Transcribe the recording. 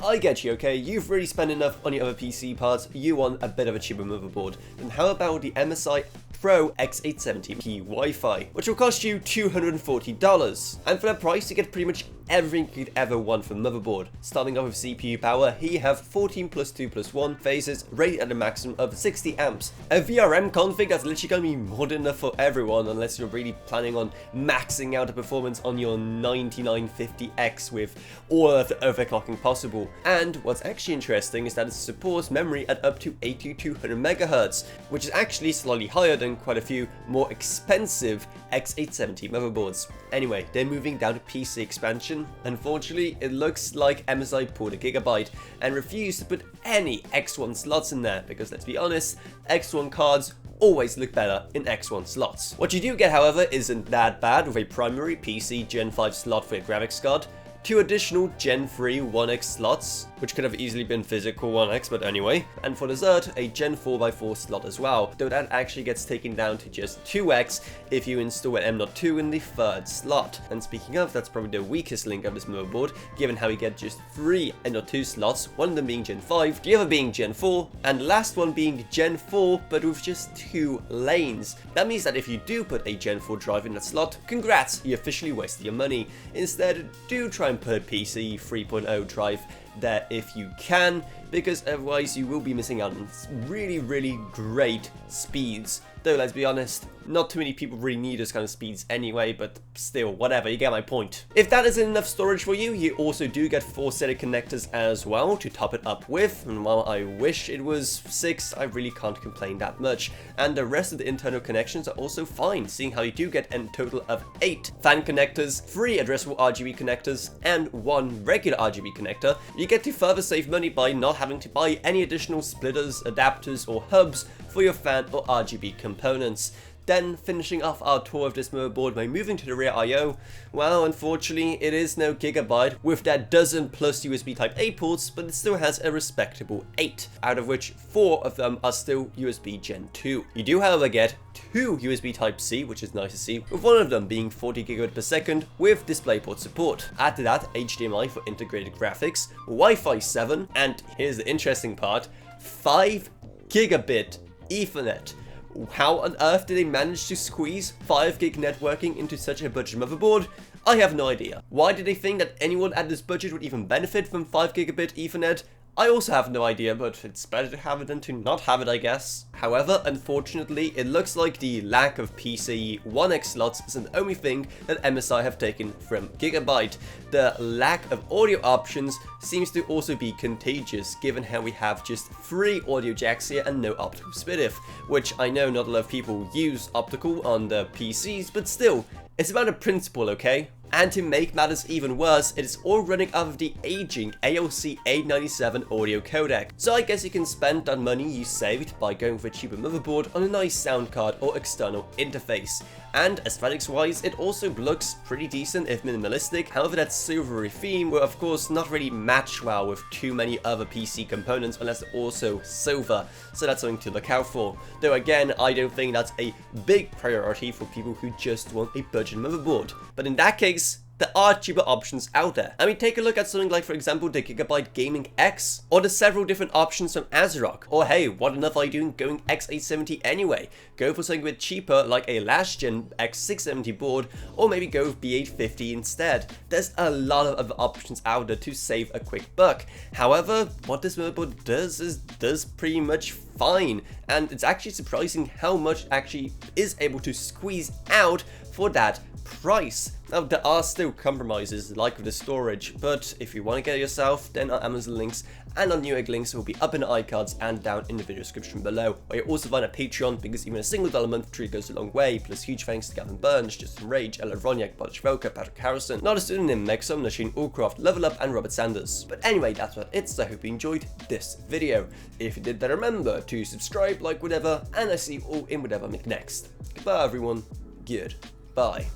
I get you, okay? You've really spent enough on your other PC parts, you want a bit of a cheaper motherboard. Then how about the MSI PRO X870-P Wi-Fi, which will cost you $240. And for that price, you get pretty much everything you could ever want from motherboard. Starting off with CPU power, here you have 14 plus 2 plus 1 phases, rated at a maximum of 60 amps. A VRM config that's literally going to be more than enough for everyone, unless you're really planning on maxing out the performance on your 9950X with all of the overclocking possible. And what's actually interesting is that it supports memory at up to 8200 MHz, which is actually slightly higher than quite a few more expensive X870 motherboards. Anyway, then moving down to PC expansion, unfortunately it looks like MSI pulled a gigabyte and refused to put any X1 slots in there, because let's be honest, X1 cards always look better in X1 slots. What you do get, however, isn't that bad, with a primary PC Gen 5 slot for your graphics card, 2 additional Gen 3 1X slots, which could have easily been physical 1X, but anyway, and for dessert, a Gen 4x4 slot as well, though that actually gets taken down to just 2X if you install an M.2 in the 3rd slot. And speaking of, that's probably the weakest link of this motherboard, given how we get just 3 M.2 slots, one of them being Gen 5, the other being Gen 4, and the last one being Gen 4, but with just 2 lanes. That means that if you do put a Gen 4 drive in that slot, congrats, you officially wasted your money. Instead, do try and put a PC 3.0 drive there if you can, because otherwise you will be missing out on really great speeds. Though let's be honest, not too many people really need those kind of speeds anyway, but still, whatever, you get my point. If that isn't enough storage for you, you also do get 4 SATA connectors as well to top it up with, and while I wish it was 6, I really can't complain that much. And the rest of the internal connections are also fine, seeing how you do get a total of 8 fan connectors, 3 addressable RGB connectors, and 1 regular RGB connector. You get to further save money by not having to buy any additional splitters, adapters, or hubs for your fan or RGB components. Then, finishing off our tour of this motherboard by moving to the rear I/O, well, unfortunately, it is no gigabyte with that dozen plus USB Type-A ports, but it still has a respectable 8, out of which 4 of them are still USB Gen 2. You do, however, get 2 USB Type-C, which is nice to see, with one of them being 40 gigabit per second with DisplayPort support. Add to that HDMI for integrated graphics, Wi-Fi 7, and here's the interesting part, 5 gigabit Ethernet. How on earth did they manage to squeeze 5 gig networking into such a budget motherboard? I have no idea. Why did they think that anyone at this budget would even benefit from 5 gigabit Ethernet? I also have no idea, but it's better to have it than to not have it, I guess. However, unfortunately, it looks like the lack of PCIe 1X slots isn't the only thing that MSI have taken from Gigabyte. The lack of audio options seems to also be contagious, given how we have just 3 audio jacks here and no optical SPDIF, which I know not a lot of people use optical on their PCs, but still, it's about a principle, okay? And to make matters even worse, it is all running off of the aging ALC 897 audio codec. So I guess you can spend that money you saved by going for a cheaper motherboard on a nice sound card or external interface. And aesthetics wise, it also looks pretty decent if minimalistic. However, that silvery theme will of course not really match well with too many other PC components unless they're also silver, so that's something to look out for. Though again, I don't think that's a big priority for people who just want a budget motherboard. But in that case, there are cheaper options out there. I mean, take a look at something like, for example, the Gigabyte Gaming X, or the several different options from ASRock. Or hey, what enough are you doing going X870 anyway? Go for something a bit cheaper, like a last gen X670 board, or maybe go with B850 instead. There's a lot of other options out there to save a quick buck. However, what this motherboard does pretty much fine, and it's actually surprising how much it actually is able to squeeze out for that price. Now, there are still compromises like with the storage, but if you want to get it yourself, then our Amazon links and our Newegg links will be up in the iCards and down in the video description below, where you'll also find a Patreon, because even a single $1 month truly goes a long way, plus huge thanks to Gavin Burns, Justin Rage, Ella Ronyak, Polish Velka, Patrick Harrison, not a student in Mexum, Nasheen Allcroft, Level Up, and Robert Sanders. But anyway, that's what it is, so I hope you enjoyed this video. If you did, then remember to subscribe, like, whatever, and I see you all in whatever I make next. Goodbye everyone, goodbye.